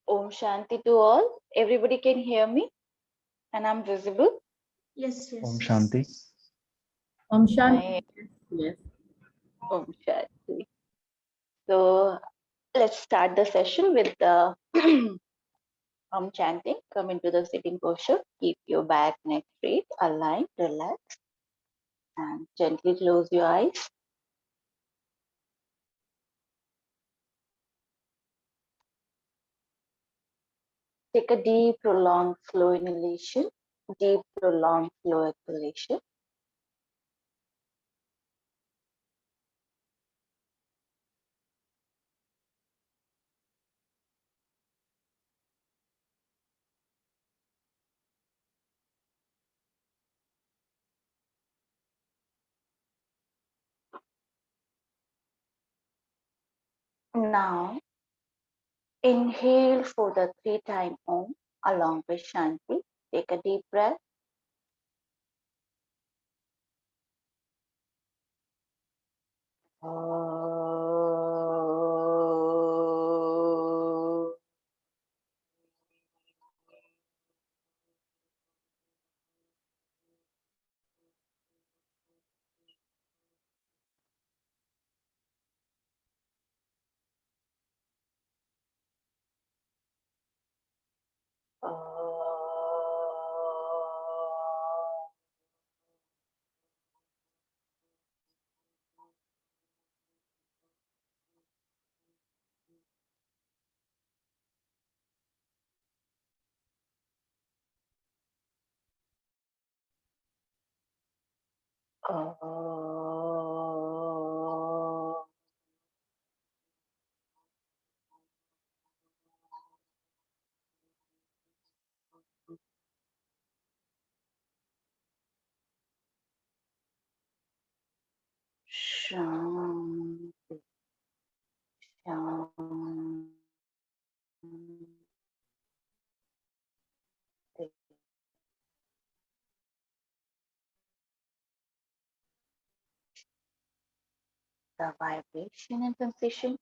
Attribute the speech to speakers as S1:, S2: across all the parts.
S1: Om Shanti to all. Everybody can hear me and I'm visible.
S2: Yes, yes.
S3: Om Shanti.
S4: Om Shanti. Yes.
S1: Om Shanti. So let's start the session with the Om chanting. Come into the sitting posture. Keep your back, neck straight, aligned, relax, and gently close your eyes. Take a deep, prolonged, slow inhalation, deep, prolonged, slow exhalation. Now, inhale for the 3-time Om along with Shanti. Take a deep breath. Shanti, Shanti. The vibration and sensation.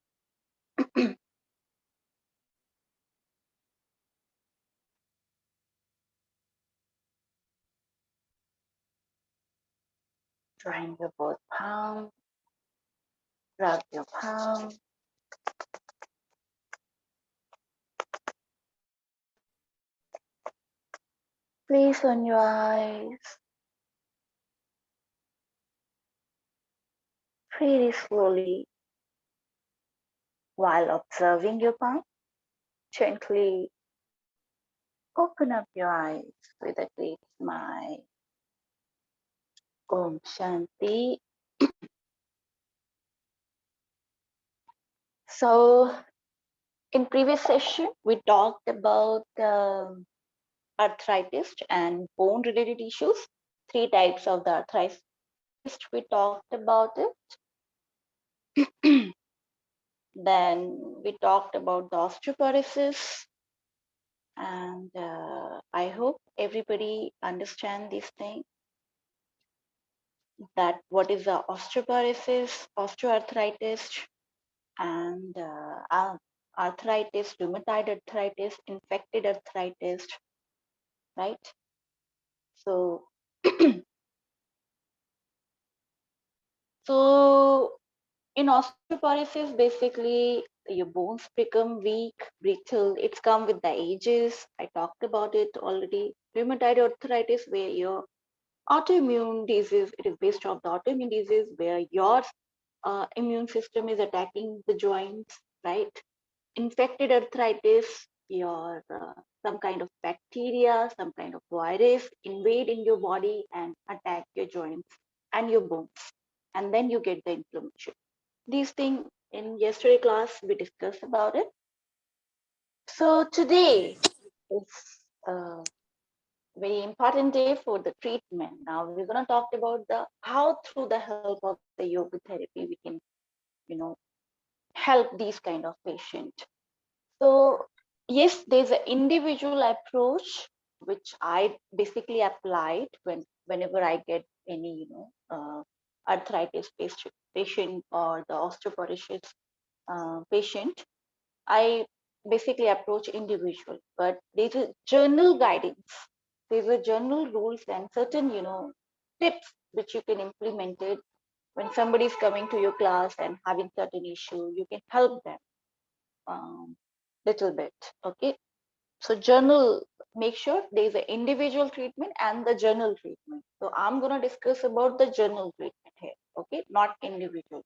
S1: Drawing your both palm, rub your palm. Place on your eyes. Very slowly, while observing your palm, gently open up your eyes with a great smile. Om Shanti. So, in previous session, we talked about arthritis and bone-related issues. 3 types of the arthritis. We talked about it. Then we talked about the osteoporosis, and I hope everybody understand this thing, that what is the osteoporosis, osteoarthritis, and arthritis, rheumatoid arthritis, infected arthritis, right? So, so in osteoporosis, basically your bones become weak, brittle. It's come with the ages. I talked about it already. Rheumatoid arthritis, where your autoimmune disease, it is based off the autoimmune disease where your immune system is attacking the joints, right? Infected arthritis, your some kind of bacteria, some kind of virus invade in your body and attack your joints and your bones, and then you get the inflammation. These things in yesterday class we discussed about it. So today is a very important day for the treatment. Now we're going to talk about the how through the help of the yoga therapy we can, you know, help these kind of patient. So yes, there's an individual approach which I basically applied whenever I get any, arthritis patient or the osteoporosis. patient, I basically approach individual, but there's a journal guidance. There's a journal rules and certain, tips which you can implement it when somebody is coming to your class and having certain issue. You can help them little bit. Okay, so journal. Make sure there's an individual treatment and the journal treatment. So I'm gonna discuss about the journal treatment here. Okay, not individual.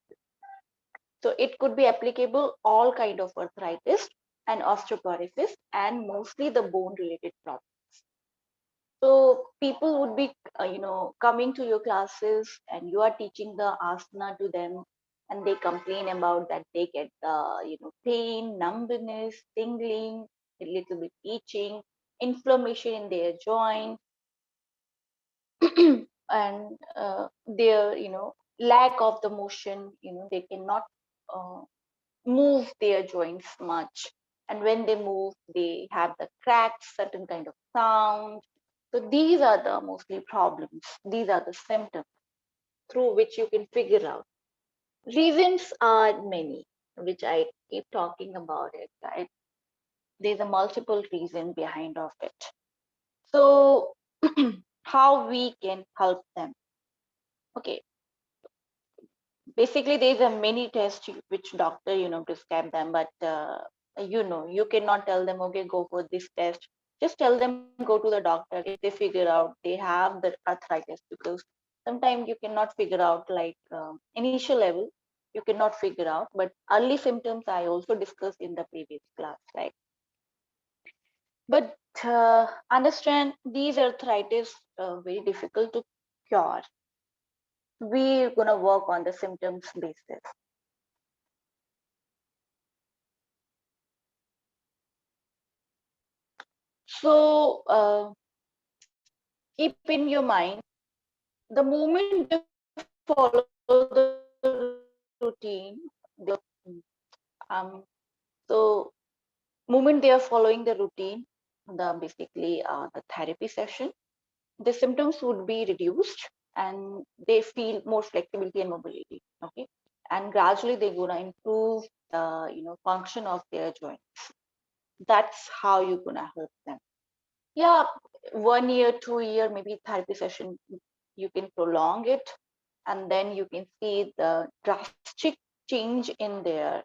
S1: So it could be applicable all kind of arthritis and osteoporosis and mostly the bone related problems. So people would be, coming to your classes and you are teaching the asana to them and they complain about that they get the, pain, numbness, tingling, a little bit itching, inflammation in their joint and their, lack of the motion, they cannot uh, move their joints much, and when they move they have the cracks, certain kind of sound. So these are the mostly problems, these are the symptoms through which you can figure out. Reasons are many, which I keep talking about it, right? There's a multiple reason behind of it. So how we can help them? Okay, basically there's a many tests which doctor prescribe them, but you cannot tell them, okay, go for this test. Just tell them go to the doctor if they figure out they have the arthritis, because sometimes you cannot figure out like initial level, you cannot figure out, but early symptoms I also discussed in the previous class, right? But understand these arthritis very difficult to cure. We're gonna work on the symptoms basis. So keep in your mind, the moment they follow the routine, so moment they are following the routine, the therapy session, the symptoms would be reduced and they feel more flexibility and mobility. Okay, and gradually they're gonna improve the function of their joints. That's how you're gonna help them. Yeah, 1 year, 2 year, maybe therapy session, you can prolong it, and then you can see the drastic change in their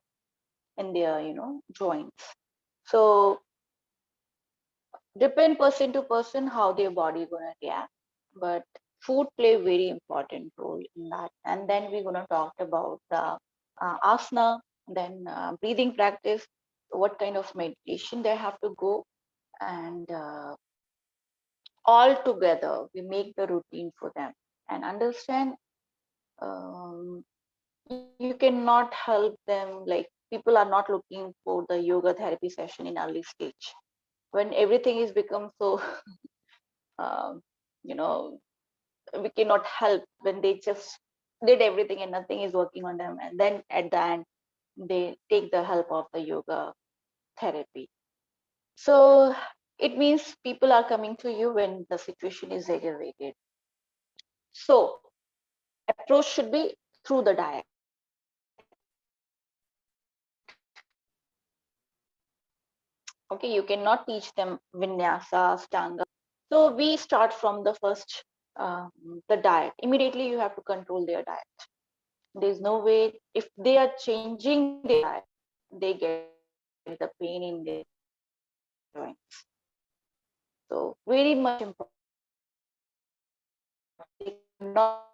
S1: joints. So depend person to person how their body gonna react, but food play very important role in that. And then we're gonna talk about the asana, then breathing practice, what kind of meditation they have to go, and all together we make the routine for them and understand. um, you cannot help them, like people are not looking for the yoga therapy session in early stage when everything is become so um, you know we cannot help when they just did everything and nothing is working on them, and then at the end they take the help of the yoga therapy. So it means people are coming to you when the situation is aggravated. So approach should be through the diet. Okay, you cannot teach them vinyasa, stanga. So we start from the first, the diet. Immediately you have to control their diet. There's no way, if they are changing their diet, they get the pain in their joints. So very much important. They cannot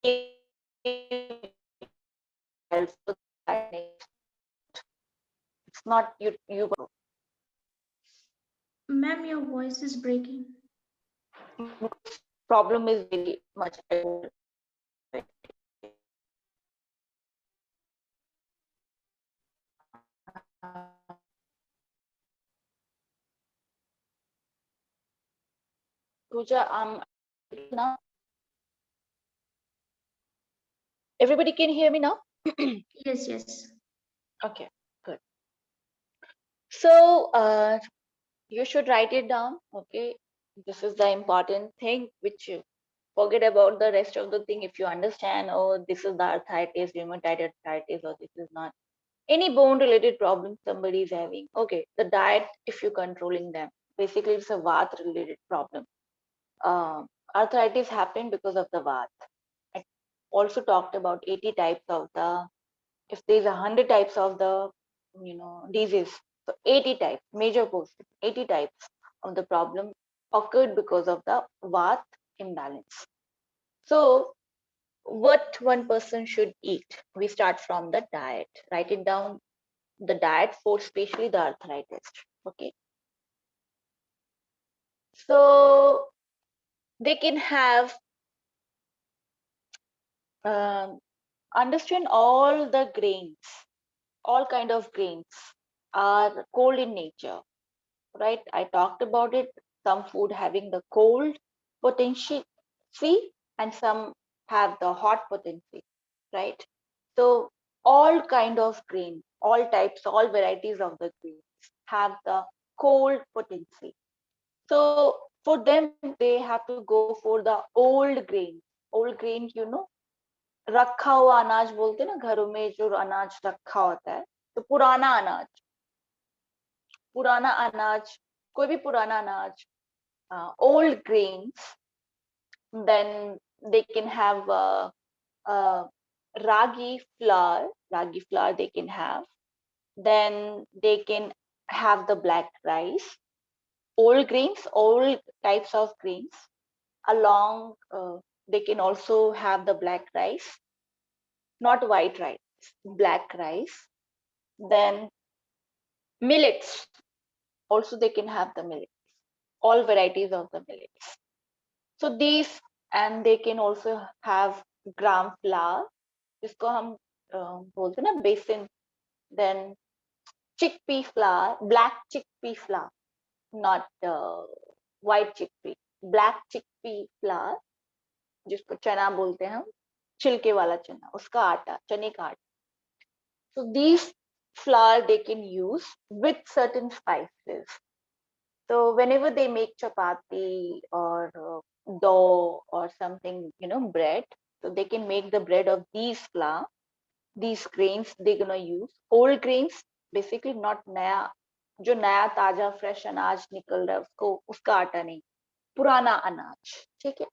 S1: it's not you.
S2: Ma'am, your voice is breaking.
S1: Problem is very much. Pooja, now everybody can hear me now.
S2: Yes, yes.
S1: Okay, good. So you should write it down. Okay, this is the important thing which Forget about the rest of the thing. If you understand, oh, this is the arthritis, rheumatoid arthritis, or this is not any bone related problem somebody is having. Okay, the diet, if you're controlling them, basically it's a Vat related problem. Arthritis happened because of the Vat. I also talked about 80 types of the, if there's 100 types of the, disease, so 80 types, major portion, 80 types of the problem occurred because of the Vat imbalance. So what one person should eat? We start from the diet. Write it down, the diet for especially the arthritis. Okay. So they can have, um, understand all the grains, all kind of grains are cold in nature, right? I talked about it. Some food having the cold potency and some have the hot potency, right? So all kind of grain, all types, all varieties of the grains have the cold potency. So for them, they have to go for the old grain. Old grain, रखा हुआ अनाज बोलते हैं ना, घरों में जो अनाज रखा होता है, तो पुराना अनाज, कोई भी पुराना अनाज, old grains. Then they can have ragi flour. Ragi flour they can have. Then they can have the black rice, old grains, all types of grains. Along, they can also have the black rice, not white rice, black rice. Then millets, also they can have the millets, all varieties of the millets. So these, and they can also have gram flour, जिसको हम बोलते हैं ना बेसन. Then chickpea flour, black chickpea flour, not white chickpea, black chickpea flour, जिसको चना बोलते हैं हम, छिलके वाला चना, उसका आटा, चने का आटा. So these flour they can use with certain spices. So whenever they make chapati or dough or something, bread, so they can make the bread of these flour, these grains they're gonna use. Old grains, basically not नया, जो नया ताजा fresh अनाज निकल रहा है उसको, उसका आटा नहीं, पुराना अनाज, ठीक है,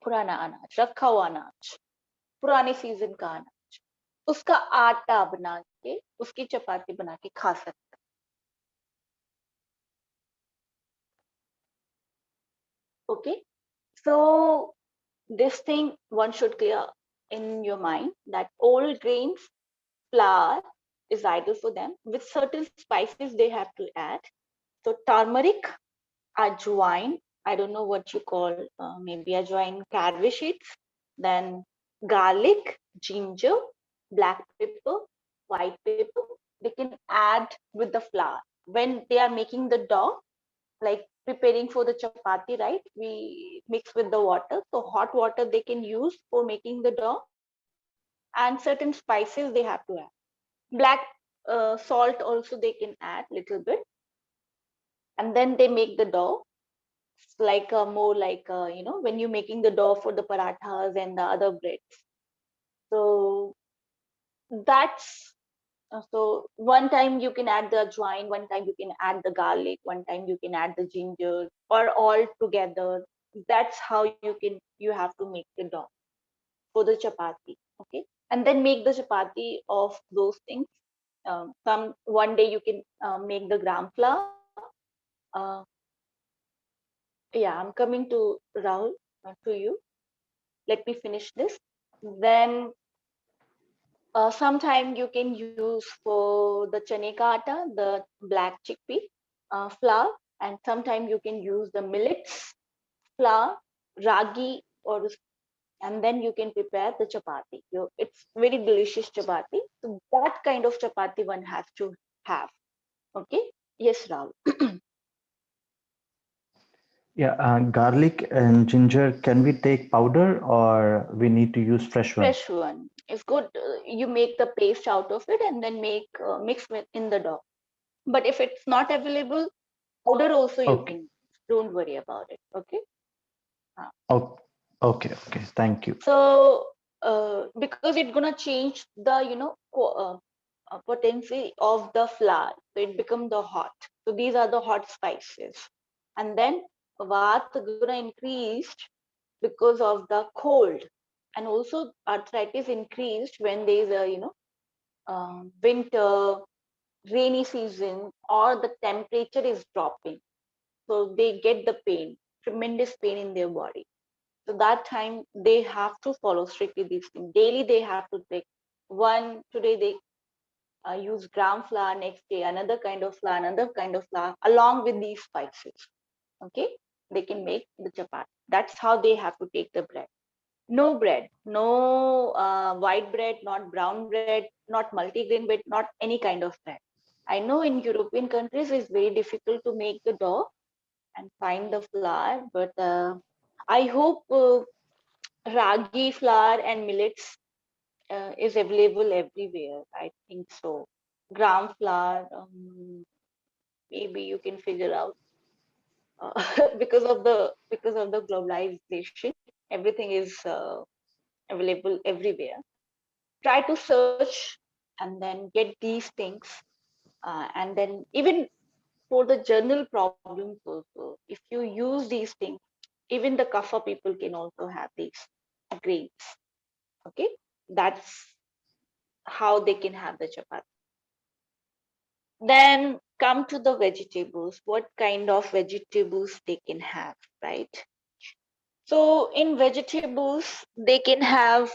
S1: पुराना अनाज, रखा हुआ अनाज, पुराने सीजन का अनाज, उसका आटा बना के उसकी चपाती बना के खा सकते. Okay, so this thing one should clear in your mind, that old grains flour is ideal for them. With certain spices they have to add. So turmeric, ajwain, I don't know what you call, maybe ajwain, caraway seeds, then garlic, ginger, black pepper, white pepper. They can add with the flour when they are making the dough, like preparing for the chapati, right? We mix with the water. So hot water they can use for making the dough, and certain spices they have to add. Black salt also they can add little bit, and then they make the dough. It's like more like when you're making the dough for the parathas and the other breads. So that's so one time you can add the ajwain, one time you can add the garlic, one time you can add the ginger, or all together. That's how you have to make the dough for the chapati. Okay, and then make the chapati of those things. Some one day you can make the gram flour. Uh, yeah, I'm coming to Rahul, to you. Let me finish this. Then sometime you can use for the chane ka atta, the black chickpea flour, and sometime you can use the millets flour, ragi, or and then you can prepare the chapati. It's very delicious chapati. So that kind of chapati one has to have. Okay. Yes, Rahul.
S3: Yeah, garlic and ginger, can we take powder or we need to use fresh one?
S1: Fresh one. It's good. You make the paste out of it and then make mix with in the dough. But if it's not available, powder also you
S3: Okay.
S1: can. Don't worry about it. Okay.
S3: Oh, Okay, okay. Thank you.
S1: So because it's gonna change the potency of the flour, so it become the hot. So these are the hot spices, and then Vata gonna increased because of the cold, and also arthritis increased when there is a winter, rainy season, or the temperature is dropping. So they get the pain, tremendous pain in their body. So that time they have to follow strictly these things. Daily they have to take one. Today they use gram flour, next day another kind of flour, along with these spices. Okay, they can make the chapati. That's how they have to take the bread. No bread, no white bread, not brown bread, not multigrain bread, not any kind of bread. I know in European countries it's very difficult to make the dough and find the flour, but I hope ragi flour and millets is available everywhere. I think so. Gram flour, maybe you can figure out because of the globalization, everything is available everywhere. Try to search and then get these things, and then even for the general problems also, if you use these things, even the kapha people can also have these grains. Okay, that's how they can have the chapati. Then come to the vegetables. What kind of vegetables they can have, right? So in vegetables, they can have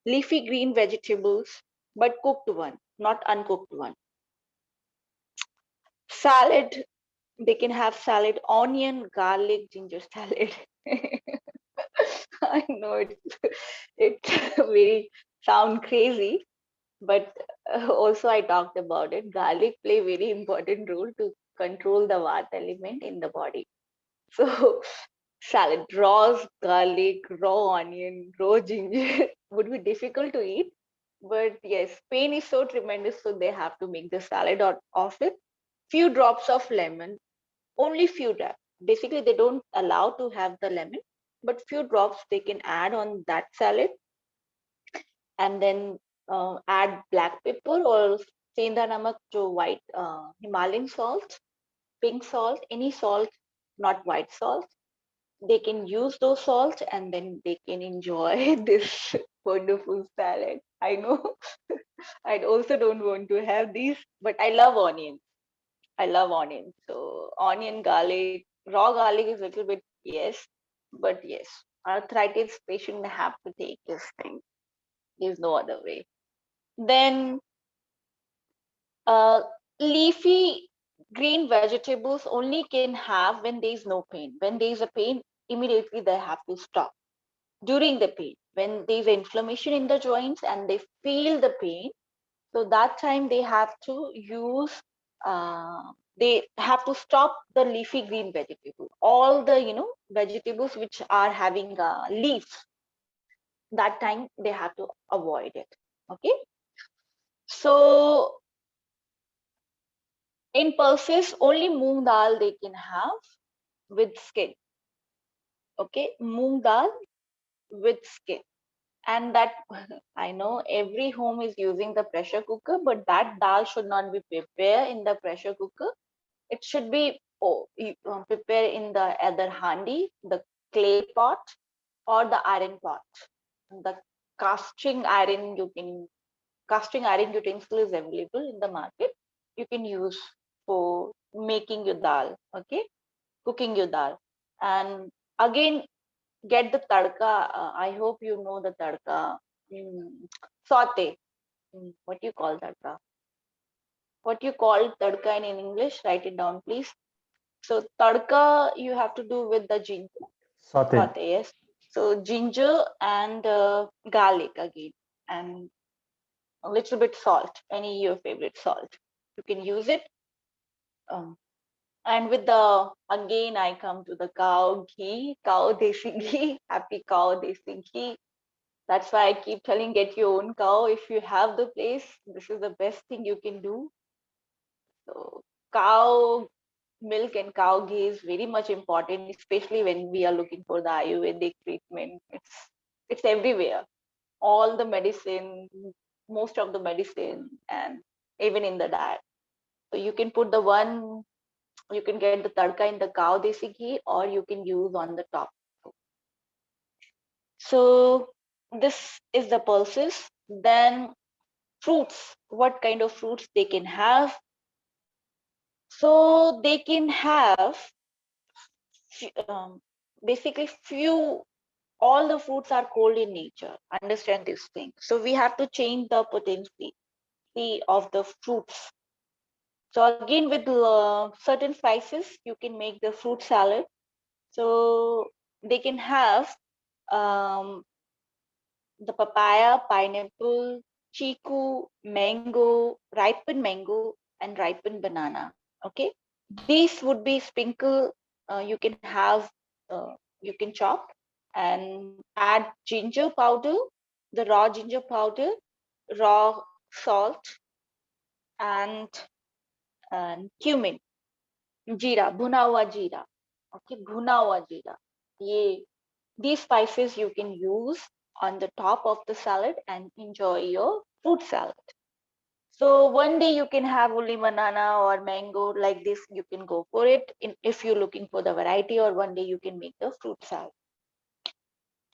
S1: leafy green vegetables, but cooked one, not uncooked one. Salad, they can have salad, onion, garlic, ginger salad. I know it very sound crazy, but also I talked about it. Garlic play very important role to control the vata element in the body. So salad, raw garlic, raw onion, raw ginger would be difficult to eat. But yes, pain is so tremendous, so they have to make the salad out of it. Few drops of lemon, only few drops. Basically, they don't allow to have the lemon, but few drops they can add on that salad, and then add black pepper or senda namak, jo white Himalayan salt, pink salt, any salt, not white salt. They can use those salts and then they can enjoy this wonderful salad. I know I also don't want to have these, but I love onions. I love onions. So onion, garlic, raw garlic is a little bit, yes, but yes, arthritis patient have to take this thing. There's no other way. Then uh, leafy green vegetables only can have when there is no pain. When there is a pain, immediately they have to stop. During the pain, when there is inflammation in the joints and they feel the pain, so that time they have to use, they have to stop the leafy green vegetable. All the vegetables which are having leaves, that time they have to avoid it. Okay, so in pulses, only moong dal they can have with skin. Okay, moong dal with skin. And that I know every home is using the pressure cooker, but that dal should not be prepared in the pressure cooker. It should be prepared in the either handi, the clay pot, or the iron pot. The casting iron you can casting iron utensil is available in the market. You can use for making your dal. Okay, cooking your dal, and again get the tadka. I hope you know the tadka. Saute. What do you call tadka? What you call tadka in English? Write it down, please. So tadka you have to do with the ginger.
S3: Sorted.
S1: Saute, yes. So ginger and garlic again, and a little bit salt. Any your favorite salt, you can use it. Um, and with the again, I come to the cow ghee, cow desi ghee, happy cow desi ghee. That's why I keep telling get your own cow. If you have the place, this is the best thing you can do. So cow milk and cow ghee is very much important, especially when we are looking for the Ayurvedic treatment. It's everywhere. All the medicine, most of the medicine, and even in the diet. So you can put the one, you can get the tadka in the cow desi ghee, or you can use on the top. So this is the pulses. Then fruits, what kind of fruits they can have? So they can have basically few, all the fruits are cold in nature. Understand this thing. So we have to change the potency of the fruits. So again, with certain spices, you can make the fruit salad. So they can have um, the papaya, pineapple, chiku, mango, ripened mango, and ripened banana. Okay, these would be sprinkle. You can have, you can chop and add ginger powder, the raw ginger powder, raw salt, and cumin, jeera, bhuna hua jeera. Okay, bhuna hua jeera. Ye, these spices you can use on the top of the salad and enjoy your fruit salad. So one day you can have only banana or mango like this, you can go for it. If you're looking for the variety, or one day you can make the fruit salad.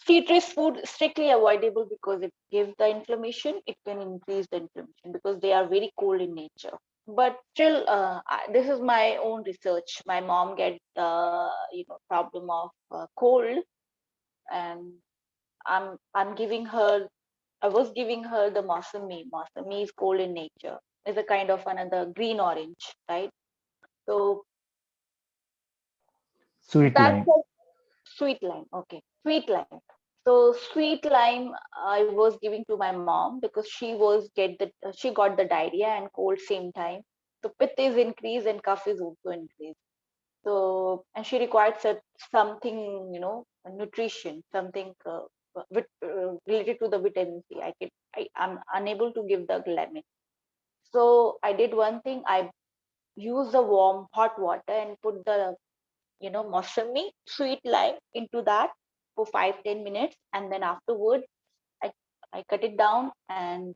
S1: Citrus food strictly avoidable because it gives the inflammation. It can increase the inflammation because they are very cold in nature. But still, this is my own research. My mom get the problem of cold, and I'm giving her. I was giving her the Masami. Masami is cold in nature. It's a kind of another green orange, right? So
S3: Sweet
S1: that's
S3: lime.
S1: a sweet lime. Okay, sweet lime. So sweet lime I was giving to my mom because she got the diarrhea and cold same time. So pitta is increased and cough is also increased. So and she required something, nutrition, something related to the vitamin C. I'm unable to give the lemon. So I did one thing. I used the warm hot water and put the Mosami sweet lime into that for 5-10 minutes, and then afterwards I I cut it down and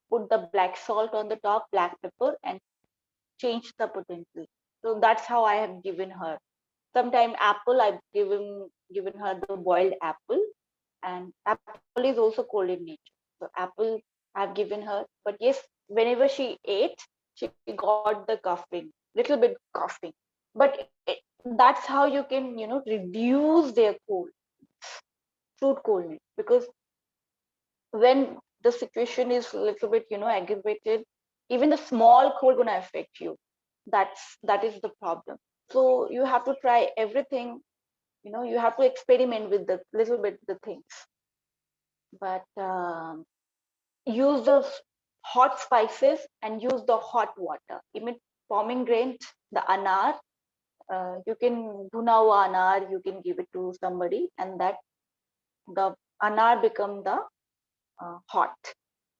S1: put the black salt on the top, black pepper, and change the potency. So that's how I have given her. Sometime apple, I've given her the boiled apple, and apple is also cold in nature. So apple I've given her, but yes, whenever she ate, she got the coughing, little bit coughing. But that's how you can reduce their cold, fruit coldness, because when the situation is a little bit aggravated, even the small cold gonna affect you. That is the problem. So you have to try everything, you have to experiment with the little bit the things, but use the hot spices and use the hot water. Even pomegranate, the anar, you can bhuna hua anar, you can give it to somebody, and that the anar become the hot,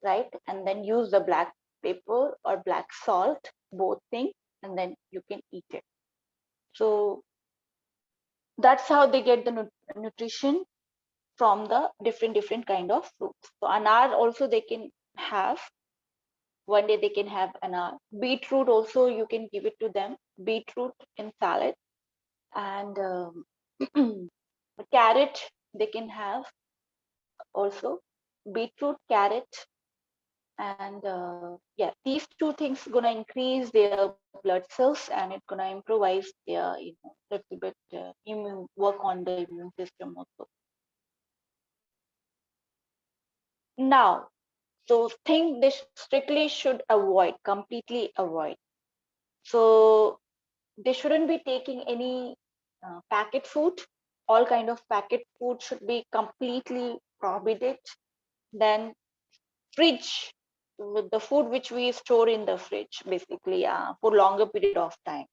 S1: right? And then use the black pepper or black salt, both things, and then you can eat it. So that's how they get the nutrition from the different kind of fruits. So anar also they can have. One day they can have anar. Beetroot also you can give it to them. Beetroot in salad, and carrot they can have also. Beetroot, carrot, and yeah, these two things gonna increase their blood cells, and it's gonna improvise their little bit immune work on the immune system also. Now, so thing they strictly should avoid, completely avoid. So they shouldn't be taking any packet food. All kind of packet food should be completely prohibited. Then fridge, with the food which we store in the fridge, basically for longer period of time.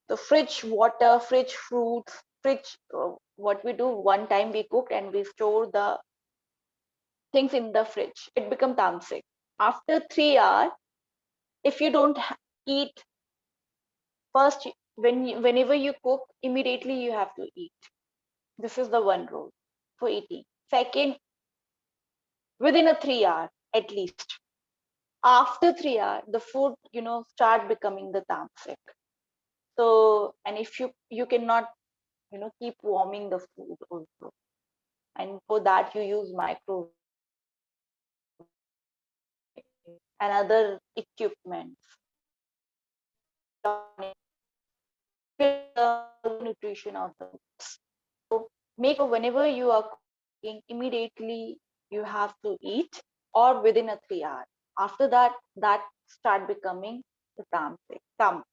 S1: The fridge water, fridge fruits, fridge, what we do, one time we cook and we store the things in the fridge, it becomes tamasic. After 3 hours, if you don't eat first, whenever you cook, immediately you have to eat. This is the one rule for eating. Second, within a 3 hour at least. After 3 hours, the food, start becoming the tamasic. So, and if you cannot, keep warming the food also. And for that you use microwave and other equipments. Nutrition of the foods. So make sure whenever you are cooking, immediately you have to eat or within a 3 hour. After that, that start becoming the tamasic. Come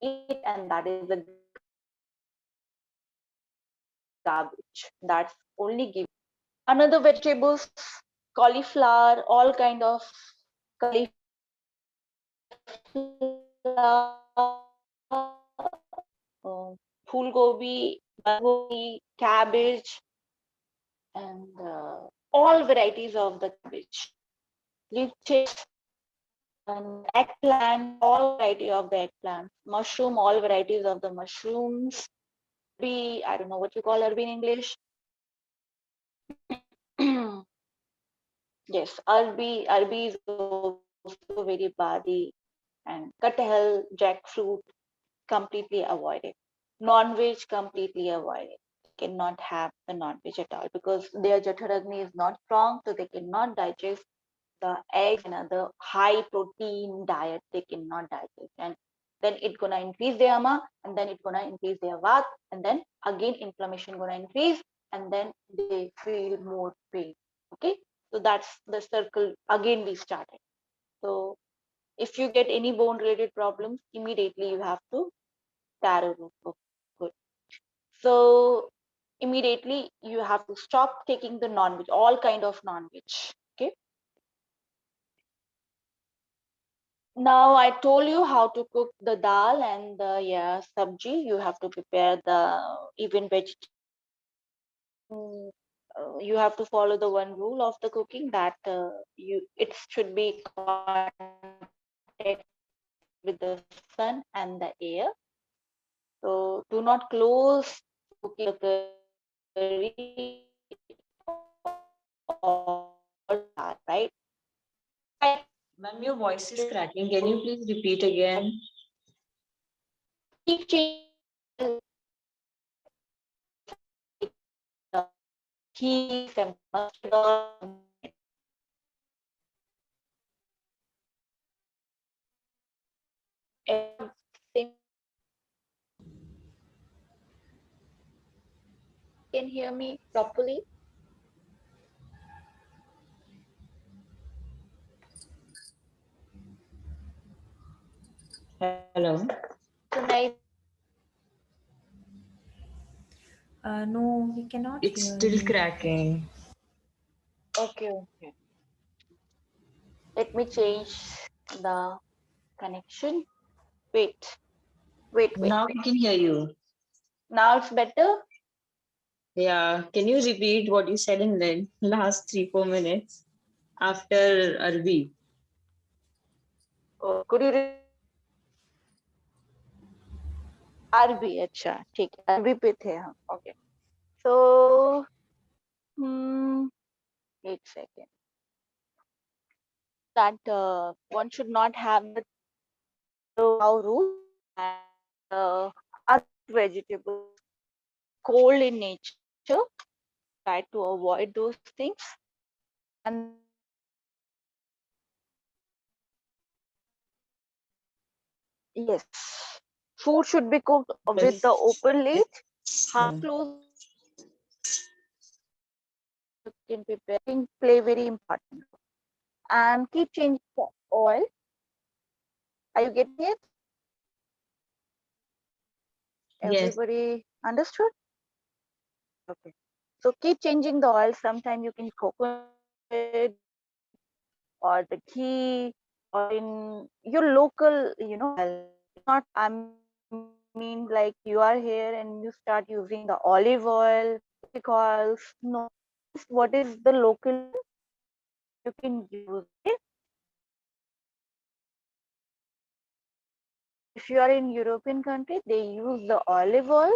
S1: eat, and that is the garbage. That's only give. Another vegetables, cauliflower, all kind of cauliflower, full gobi, gobi, cabbage, and all varieties of the cabbage, leeches, and eggplant, all variety of the eggplant, mushroom, all varieties of the mushrooms. I don't know what you call Arabi in English. Yes, Arabi is also very badi, and kathal, jackfruit, completely avoided. Non-veg, completely avoided. Cannot have the non-veg at all because their Jatharagni is not strong, so they cannot digest the eggs and other high protein diet. They cannot digest, and then it's gonna increase their ama, and then it's gonna increase their vat, and then again inflammation gonna increase, and then they feel more pain. Okay, so that's the circle again we started. So if you get any bone related problems, immediately you have to taro root. Good. So immediately you have to stop taking the non-veg, all kind of non-veg. Okay. Now I told you how to cook the dal and the sabji. You have to prepare the even vegetable. You have to follow the one rule of the cooking that it should be contact with the sun and the air. So do not close cooking the curry or dal, right?
S5: Ma'am, your voice is cracking. Can you please repeat again?
S1: Keep changing the heat and mustard oil. Everything. Can hear me properly?
S5: Hello.
S1: Tonight,
S6: No, we cannot
S5: It's
S6: hear
S5: still
S6: you.
S5: cracking.
S1: okay. Let me change the connection. Wait.
S5: Now we can hear you.
S1: Now it's better.
S5: Yeah. Can you repeat what you said in the last 3-4 minutes after Arabi?
S1: Could you अरबी अच्छा ठीक है अरबी पे थे हम okay so wait a second that one should not have the cow root and other vegetables cold in nature. Try to avoid those things. And yes, food should be cooked with the open lid, half closed. You can prepare. Play very important and keep changing the oil. Are you getting it?
S5: Yes.
S1: Everybody understood? Okay. So keep changing the oil. Sometimes you can coconut or the ghee or in your local, oil. Not I mean like you are here and you start using the olive oil, oils. No. What is the local you can use it. If if you are in European country, they use the olive oil,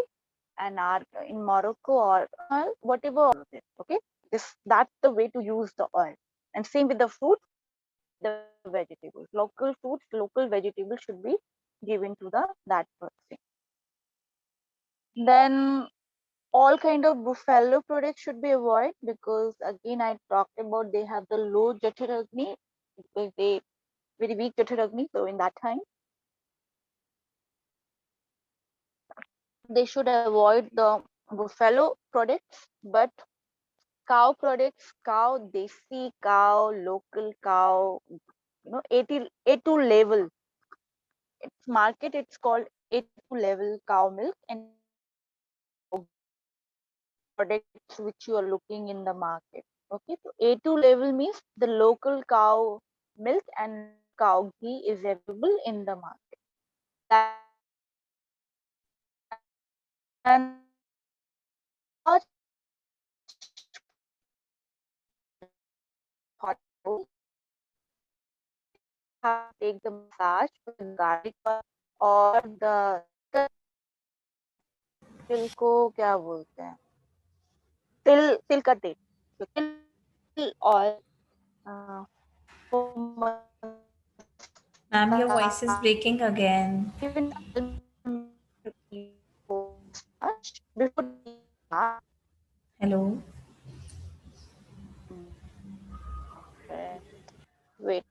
S1: and are in Morocco or oil, whatever oil it is, okay? That's the way to use the oil. And same with the fruit, the vegetables. Local fruits, local vegetables should be given to that person. Then all kind of buffalo products should be avoided, because again I talked about they have the low Jataragni, because they very weak Jataragni. So in that time they should avoid the buffalo products, but cow products, cow, desi cow, local cow, A2 level. It's market, it's called A2 level cow milk, and products which you are looking in the market. Okay, so A2 level means the local cow milk and cow ghee is available in the market. And hot take the massage with garlic और the तिल को क्या बोलते हैं, तिल तिल का तेल, तो तिल oil
S6: Ma'am, your voice is breaking again.
S1: even before
S6: Hello.
S1: wait.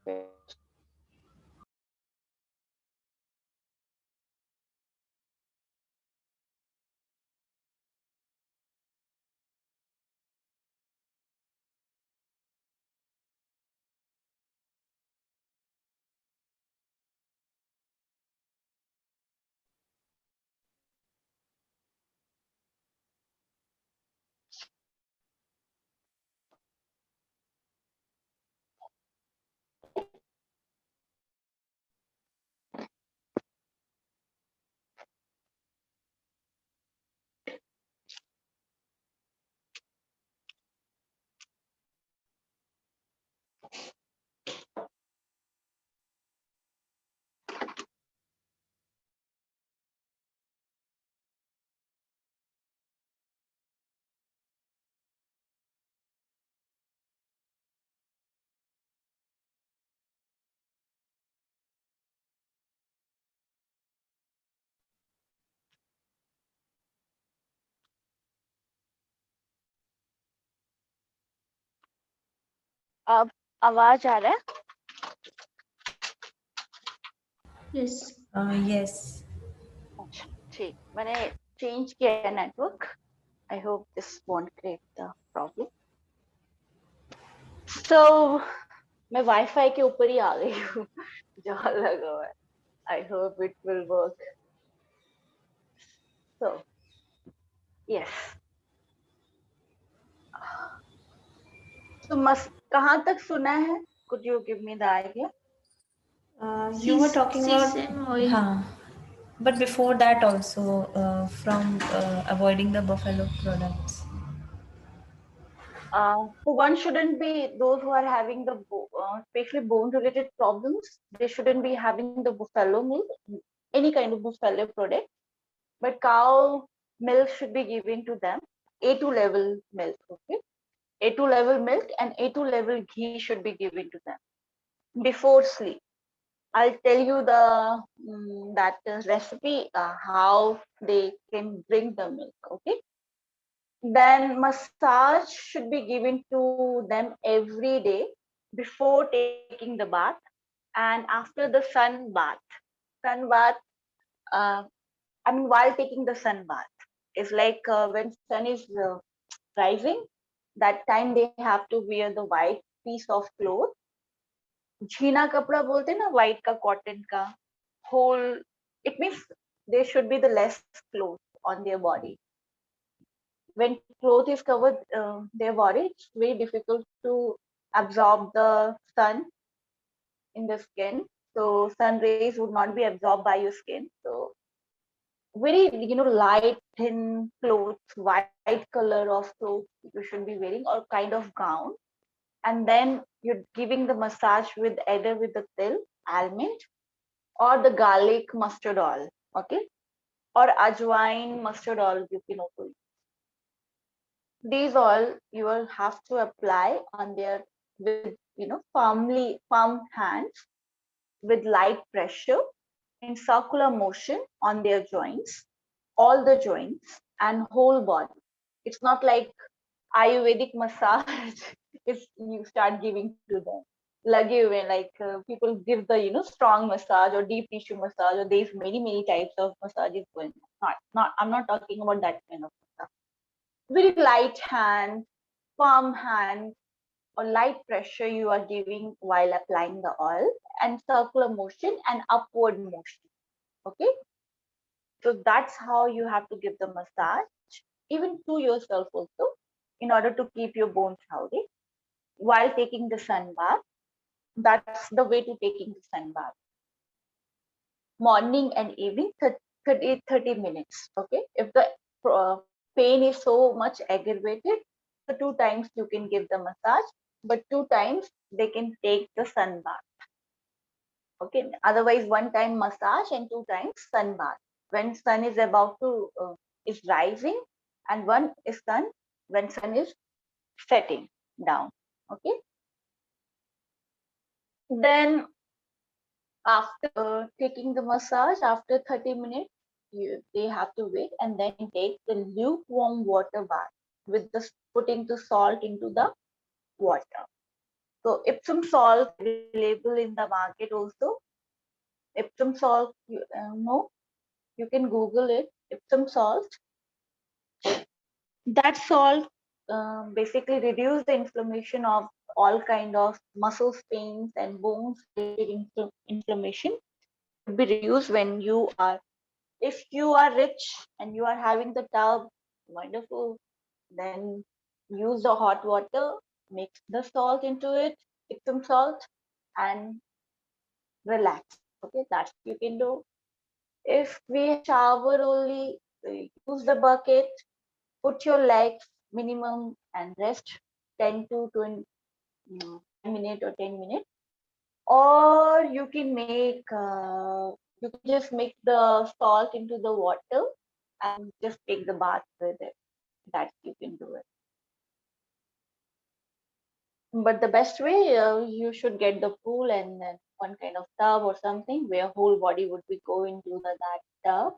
S1: अब आवाज आ रहा है?
S2: Yes.
S6: Yes.
S1: अच्छा, ठीक, मैंने चेंज किया है network. I hope this won't create the problem. So मैं वाईफाई के ऊपर ही आ गई हूँ जहाँ लगा हुआ है. I hope it will work. So yes. तो कहाँ तक सुना है? Could you give me the idea?
S6: You were talking about
S2: Sesame oil.
S6: हाँ, but before that also from avoiding the buffalo products.
S1: One shouldn't be those who are having the especially bone related problems. They shouldn't be having the buffalo milk, any kind of buffalo product, but cow milk should be given to them. A2 level milk, okay? A2 level milk and A2 level ghee should be given to them before sleep. I'll tell you the that recipe, how they can drink the milk, okay? Then massage should be given to them every day before taking the bath and after the sun bath. Sun bath, I mean, while taking the sun bath, it's like when sun is rising, that time they have to wear the white piece of cloth. झीना कपड़ा बोलते हैं ना, white का cotton का whole. It means there should be the less clothes on their body. When cloth is covered their body, it's very difficult to absorb the sun in the skin. So sun rays would not be absorbed by your skin. So very light thin clothes, white color of clothes you should be wearing, or kind of gown. And then you're giving the massage with either with the til, almond, or the garlic mustard oil, okay, or ajwain mustard oil you can also use. These all you will have to apply on their with firm hands with light pressure in circular motion on their joints, all the joints and whole body. It's not like Ayurvedic massage if you start giving to them. Like people give the strong massage or deep tissue massage, or there's many types of massages going on. Not I'm not talking about that kind of stuff. Very light hand, firm hand, or light pressure you are giving while applying the oil, and circular motion and upward motion. Okay, so that's how you have to give the massage, even to yourself also, in order to keep your bones healthy while taking the sun bath. That's the way to taking the sun bath. Morning and evening, 30 minutes. Okay, if the pain is so much aggravated, so 2 times you can give the massage, but 2 times they can take the sun bath. Okay, otherwise 1 time massage and 2 times sun bath when sun is about to is rising, and one is sun when sun is setting down. Okay, then after taking the massage, after 30 minutes they have to wait and then take the lukewarm water bath with the putting the salt into the water. So Epsom salt available in the market also. Epsom salt, you know, you can Google it. Epsom salt. That salt basically reduce the inflammation of all kind of muscle pains and bones related inflammation. Could be reduced when you are, if you are rich and you are having the tub, wonderful. Then use the hot water, mix the salt into it, Epsom salt, and relax. Okay, that's you can do. If we shower only, use the bucket, put your legs minimum and rest 10 to 20 minutes or 10 minutes. Or you can make, you can just mix the salt into the water and just take the bath with it. That you can do it. But the best way, you should get the pool and then one kind of tub or something where whole body would be going to that tub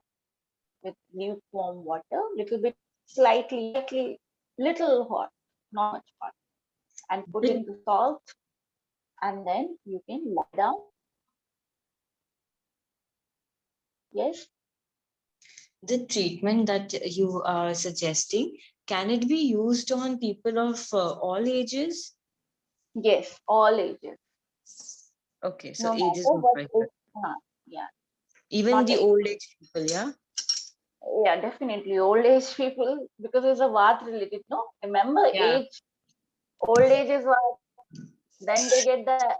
S1: with lukewarm water, little bit, slightly, little hot, not much hot, and put in the salt, and then you can lie down. Yes,
S5: The treatment that you are suggesting, can it be used on people of all ages?
S1: yes, all ages,
S5: Okay, so
S1: no
S5: age is
S1: matter
S5: not
S1: what
S5: right.
S1: age. Yeah,
S5: Even
S1: not
S5: the
S1: age.
S5: old age people, yeah?
S1: Yeah, definitely old age people, because it's a Vat related. No, remember
S5: Yeah.
S1: age, old age is what. Then they get the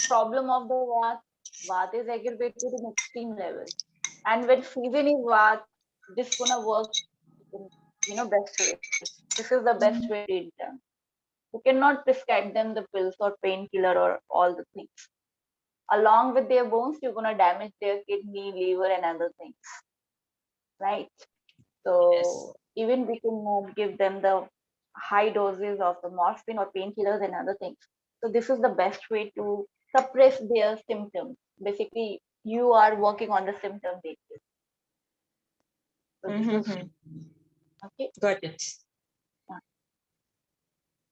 S1: problem of the Vat. Vat is aggravated in extreme level, and when season is Vat, this gonna work in, best way. This is the best way to treat them. You cannot prescribe them the pills or painkiller or all the things. Along with their bones, you're gonna damage their kidney, liver, and other things, right?
S5: Yes.
S1: So even we can give them the high doses of the morphine or painkillers and other things. So this is the best way to suppress their symptoms. Basically, you are working on the symptom basis. So this is okay.
S5: Got it.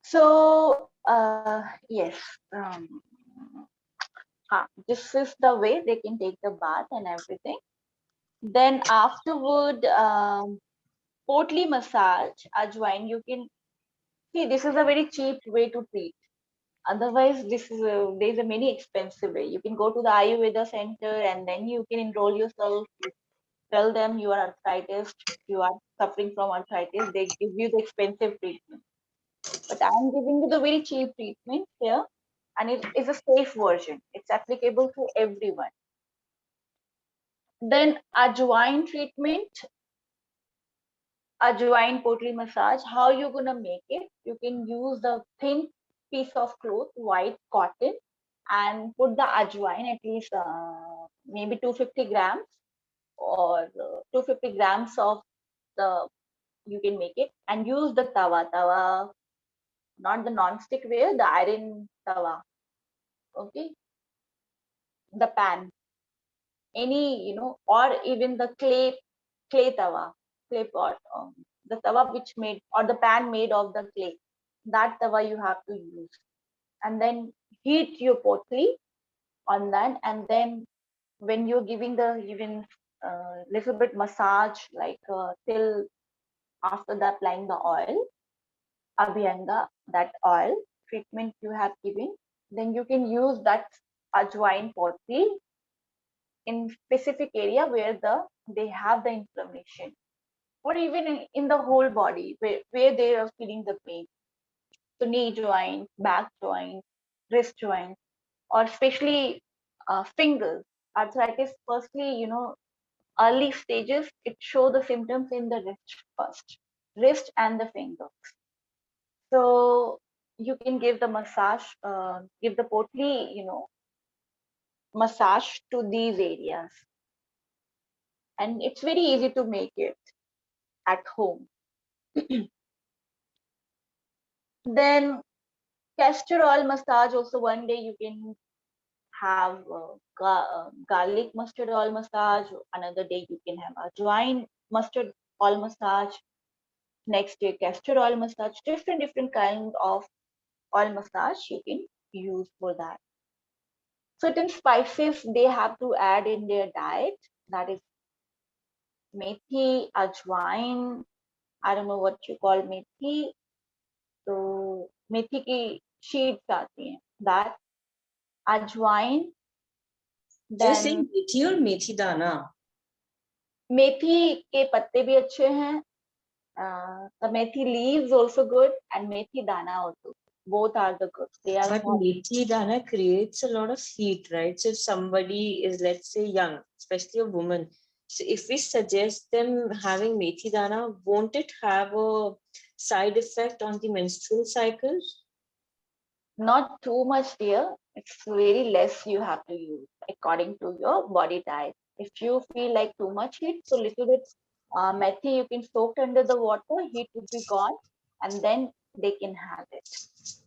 S1: So yes, this is the way they can take the bath and everything. Then afterward, Potli massage, ajwain, you can see this is a very cheap way to treat. Otherwise, this is there's a many expensive way. You can go to the Ayurveda center and then you can enroll yourself. You tell them you are arthritis, you are suffering from arthritis. They give you the expensive treatment. But I'm giving you the very cheap treatment here, and it is a safe version. It's applicable to everyone. Then ajwain treatment, ajwain potli massage. How you gonna make it? You can use the thin piece of cloth, white cotton, and put the ajwain at least maybe 250 grams or 250 grams of the, you can make it, and use the tawa, not the non-stick way, the iron tawa. Okay, the pan, any, or even the clay tawa, clay pot, the tawa which made, or the pan made of the clay, that tawa you have to use, and then heat your potli on that, and then when you're giving the even little bit massage, like till after that applying the oil, abhyanga, that oil treatment you have given, then you can use that ajwain potli in specific area where they have the inflammation, or even in the whole body where they are feeling the pain. So knee joint, back joint, wrist joint, or especially fingers. Arthritis, firstly, early stages, it show the symptoms in the wrist first, wrist and the finger. So you can give the massage, give the potli, massage to these areas, and it's very easy to make it at home. Then castor oil massage also, one day you can have garlic mustard oil massage, another day you can have ajwain mustard oil massage, next day castor oil massage, different kind of oil massage you can use for that. Certain spices they have to add in their diet, that is methi, ajwain, I don't know what you call methi, तो मेथी की sheets आती हैं, that ajwain,
S5: Just
S1: then
S5: saying methi or methi dana?
S1: मेथी के पत्ते भी अच्छे हैं, the methi leaves also good, and methi dana also, both are the good, they are
S5: But methi dana creates a lot of heat, right? So if somebody is, let's say, young, especially a woman, so if we suggest them having methi dana, won't it have a side effect on the menstrual cycle?
S1: not too much, dear. It's very less you have to use according to your body type. If you feel like too much heat, so little bit methi you can soak under the water, heat will be gone, and then they can have it.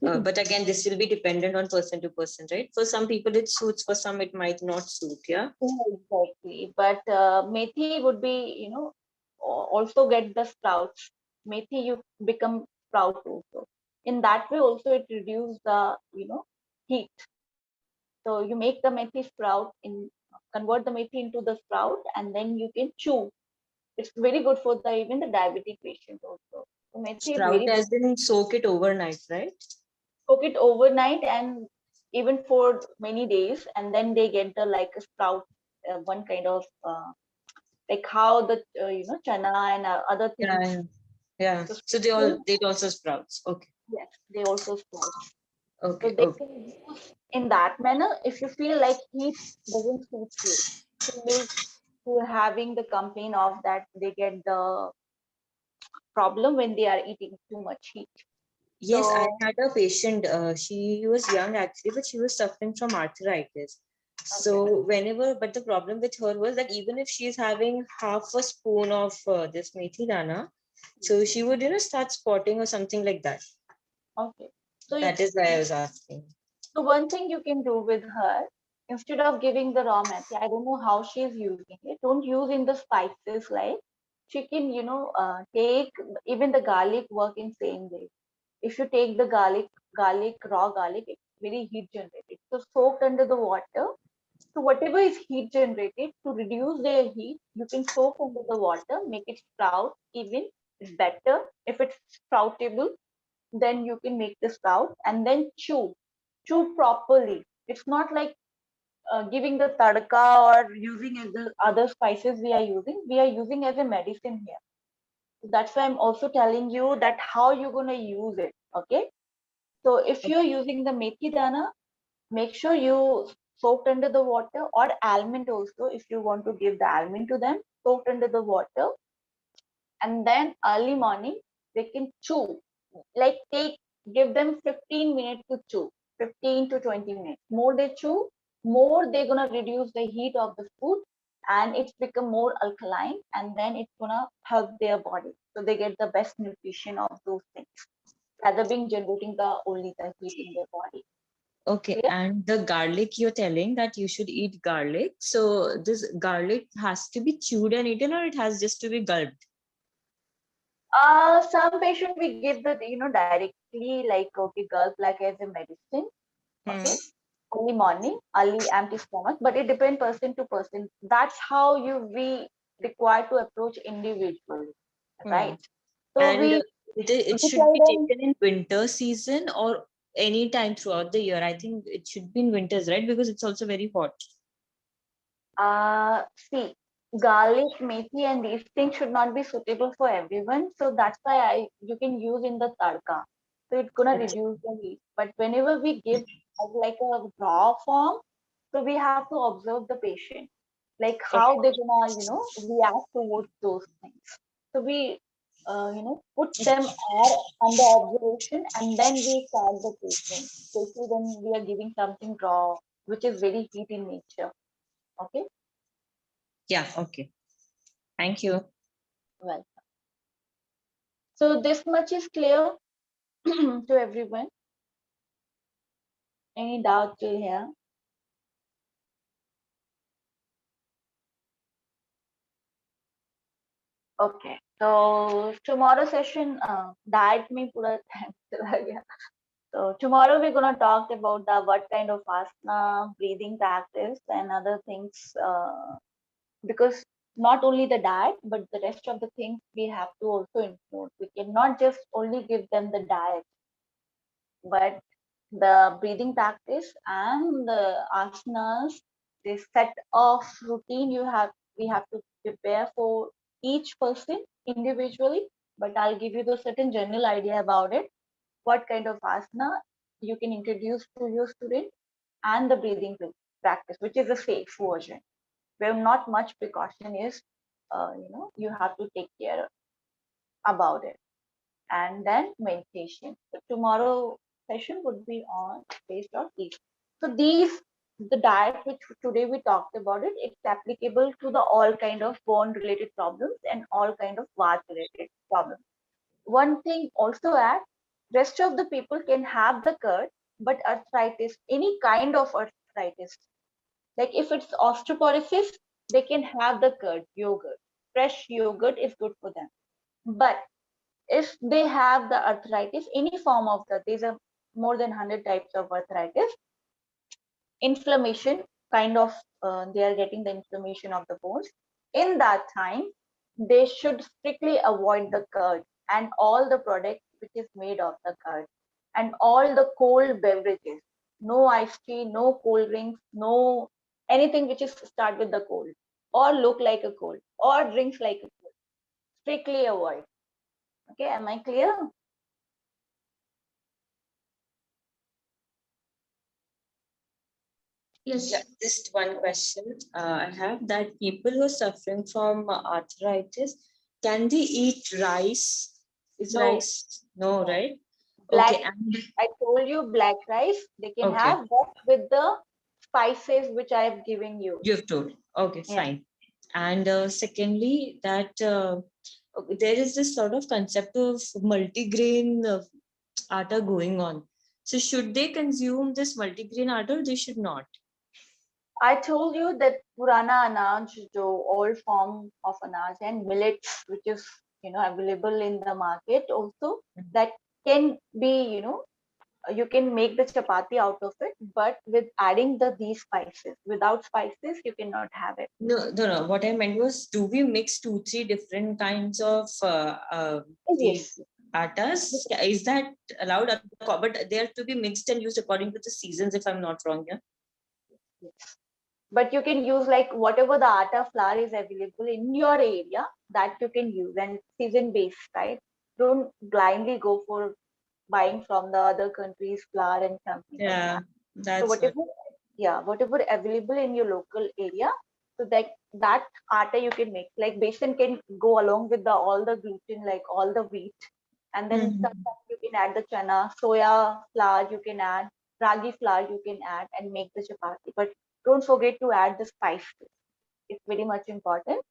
S5: But again, this will be dependent on person to person, right? For some people it suits, for some it might not suit. Yeah.
S1: Exactly. But methi would be, also get the sprouts. Methi you become sprout also. In that way also it reduces the, heat. So you make the methi sprout, convert the methi into the sprout, and then you can chew. It's very good for the even the diabetic patient also. So methi is
S5: Sprout
S1: very good.
S5: as in soak it overnight, right?
S1: Cook it overnight and even for many days, and then they get the like a sprout, one kind of like how the chana and other things.
S5: Yeah. Yeah. So they also sprouts. Okay.
S1: Yes, they also sprout.
S5: Okay.
S1: So they
S5: Okay.
S1: can use in that manner. If you feel like heat doesn't suit you, who are having the complaint of that they get the problem when they are eating too much heat.
S5: Yes, I
S1: So
S5: had a patient. She was young actually, but she was suffering from arthritis. So whenever, but the problem with her was that even if she's having half a spoon of this methi dana, so she would, start spotting or something like that.
S1: okay. So
S5: That is why I was asking.
S1: So one thing you can do with her, instead of giving the raw methi, I don't know how she's using it. Don't use in the spices like she can, take even the garlic work in same way. If you take the raw garlic, it's very heat generated. So soaked under the water. So whatever is heat generated, to reduce their heat, you can soak under the water, make it sprout even. It's better if it's sproutable, then you can make the sprout and then chew properly. It's not like giving the tadka or using as the other spices we are using. We are using as a medicine here. That's why I'm also telling you that how you're gonna use it. Okay. So if you're using the methi dana, make sure you soaked under the water, or almond also. If you want to give the almond to them, soaked under the water, and then early morning they can chew. Like give them 15 minutes to chew, 15 to 20 minutes. More they chew, more they're gonna reduce the heat of the food, and it's become more alkaline, and then it's gonna help their body. So they get the best nutrition of those things, rather being generating the only the heat in their body.
S5: Okay,
S1: Clear?
S5: and the garlic, you're telling that you should eat garlic. So this garlic has to be chewed and eaten, or it has just to be gulped?
S1: Some patient we give the directly, like, okay, gulp like as a medicine,
S5: Hmm.
S1: okay, early morning, early empty stomach, but it depends person to person. That's how we require to approach individually,
S5: Hmm.
S1: right? So
S5: And it
S1: we
S5: should
S1: tell
S5: be
S1: them,
S5: taken in winter season or any time throughout the year. I think it should be in winters, right? Because it's also very hot.
S1: see, garlic, methi, and these things should not be suitable for everyone. So that's why you can use in the tadka. So it's gonna
S5: Okay.
S1: reduce the heat. But whenever we give as like a raw form, so we have to observe the patient, like how they're gonna react towards those things. So we put them all under observation, and then we start the treatment, especially when we are giving something raw, which is very heat in nature. Okay.
S5: Yeah, okay. Thank you.
S1: Well, so this much is clear to everyone. Any doubt till here? Okay. So tomorrow session, diet में पूरा time चला गया. So tomorrow we're gonna talk about the what kind of asana, breathing practice, and other things. Because not only the diet, but the rest of the things we have to also include. We cannot just only give them the diet, but the breathing practice and the asanas, this set of routine we have to prepare for each person individually. But I'll give you the certain general idea about it. What kind of asana you can introduce to your student, and the breathing practice, which is a safe version, where not much precaution is, you have to take care about it. And then meditation. So tomorrow session would be on based on these. So these, the diet which today we talked about it, it's applicable to the all kind of bone related problems and all kind of vata related problems. One thing also add, rest of the people can have the GERD, but arthritis, any kind of arthritis, like if it's osteoporosis, they can have the curd yogurt. Fresh yogurt is good for them. But if they have the arthritis, any form of the, there's a more than 100 types of arthritis, inflammation, kind of, they are getting the inflammation of the bones. In that time, they should strictly avoid the curd and all the products which is made of the curd, and all the cold beverages. No iced tea, no cold drinks, no anything which is start with the cold or look like a cold or drinks like a cold. Strictly avoid. Okay, am I clear?
S2: Yes.
S5: Yeah, just one question I have, that people who are suffering from arthritis, can they eat rice? Is
S1: No,
S5: rice? No,
S1: no.
S5: right?
S1: Black,
S5: Okay, and
S1: I told you black rice, they can
S5: okay,
S1: have that with the spices which I have given you.
S5: you have told. Okay,
S1: Yeah.
S5: fine. And secondly, that okay, there is this sort of concept of multigrain atta going on. So should they consume this multigrain atta, or they should not?
S1: I told you that Purana Anaj, the old form of Anaj, and millets, which is available in the market also, that can be, you can make the chapati out of it, but with adding these spices. Without spices, you cannot have it.
S5: No, no, no. What I meant was, do we mix 2, 3 different kinds of the
S1: Yes.
S5: attas? Is that allowed? But they are to be mixed and used according to the seasons, if I'm not wrong. Yeah.
S1: Yes. But you can use like whatever the atta flour is available in your area, that you can use, and season based, right? Don't blindly go for buying from the other countries flour and something like
S5: Yeah,
S1: that. So
S5: that's what.
S1: whatever available in your local area, so that atta you can make. Like besan can go along with the all the gluten, like all the wheat, and then
S5: Mhm.
S1: sometimes you can add the chana, soya flour you can add, ragi flour you can add, and make the chapati. But don't forget to add the spices. It's very much important.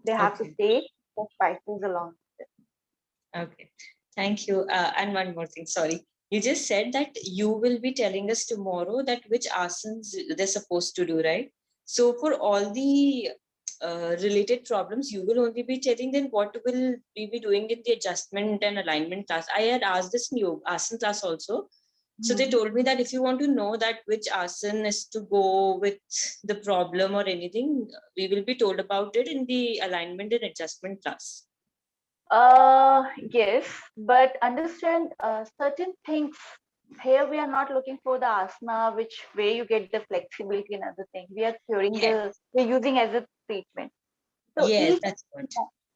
S1: They have to
S5: Okay.
S1: take the spices along.
S5: Okay, thank you. And one more thing, sorry. You just said that you will be telling us tomorrow that which asanas they're supposed to do, right? So for all the related problems, you will only be telling them what will we be doing in the adjustment and alignment class. I had asked this new asana class also. So they told me that if you want to know that which asana is to go with the problem or anything, we will be told about it in the alignment and adjustment class.
S1: Yes, but understand certain things. Here we are not looking for the asana, which way you get the flexibility and other thing. We are curing
S5: Yes.
S1: we're using as a treatment. So
S5: Yes,
S1: each,
S5: that's what.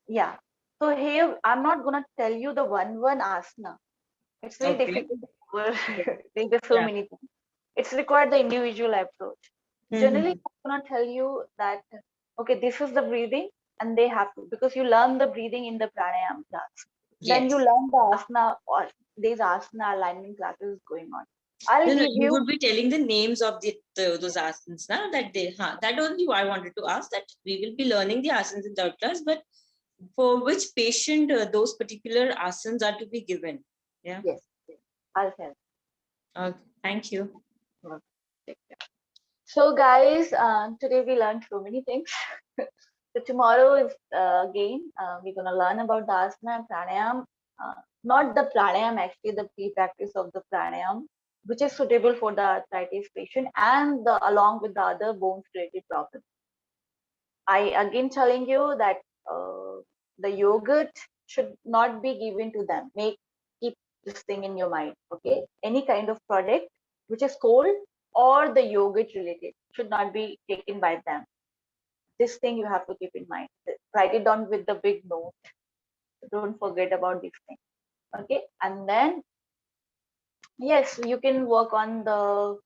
S1: yeah. So here I'm not gonna tell you the one asana. It's very
S5: Okay.
S1: difficult. There's so
S5: Yeah.
S1: many things. It's required the individual approach. Generally,
S5: Mhm.
S1: I'm gonna tell you that okay, this is the breathing, and they have to because you learn the breathing in the pranayama class. Then you
S5: Yes.
S1: learn the asana or these asana alignment classes going on. I'll
S5: No, no,
S1: give
S5: you
S1: you
S5: would be telling the names of those asanas now that they that only I wanted to ask that we will be learning the asanas in third class, but for which patient those particular asanas are to be given. Yeah.
S1: yes, I'll tell.
S5: Okay. Thank you.
S1: So guys, today we learned so many things. So tomorrow is again we're gonna learn about the asana and pranayam. Not the pranayam actually, the pre-practice of the pranayam, which is suitable for the arthritis patient and along with the other bones related problems. I again telling you that the yogurt should not be given to them. Keep this thing in your mind. Okay, any kind of product which is cold or the yogurt related should not be taken by them. This thing you have to keep in mind. Write it down with the big note. Don't forget about this thing. Okay, and then yes, you can work on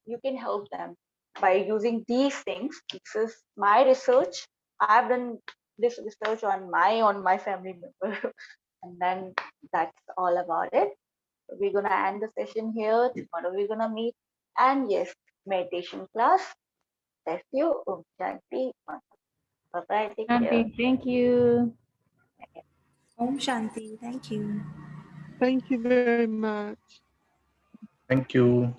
S1: you can help them by using these things. This is my research. I've done this research on my family member. And then that's all about it. We're gonna end the session here. Tomorrow we're gonna meet. And yes, meditation class. Thank you. Om Shanti. Bye-bye. Take care.
S4: Shanti, thank you.
S6: Om Shanti. Thank you.
S7: Thank you very much.
S3: Thank you.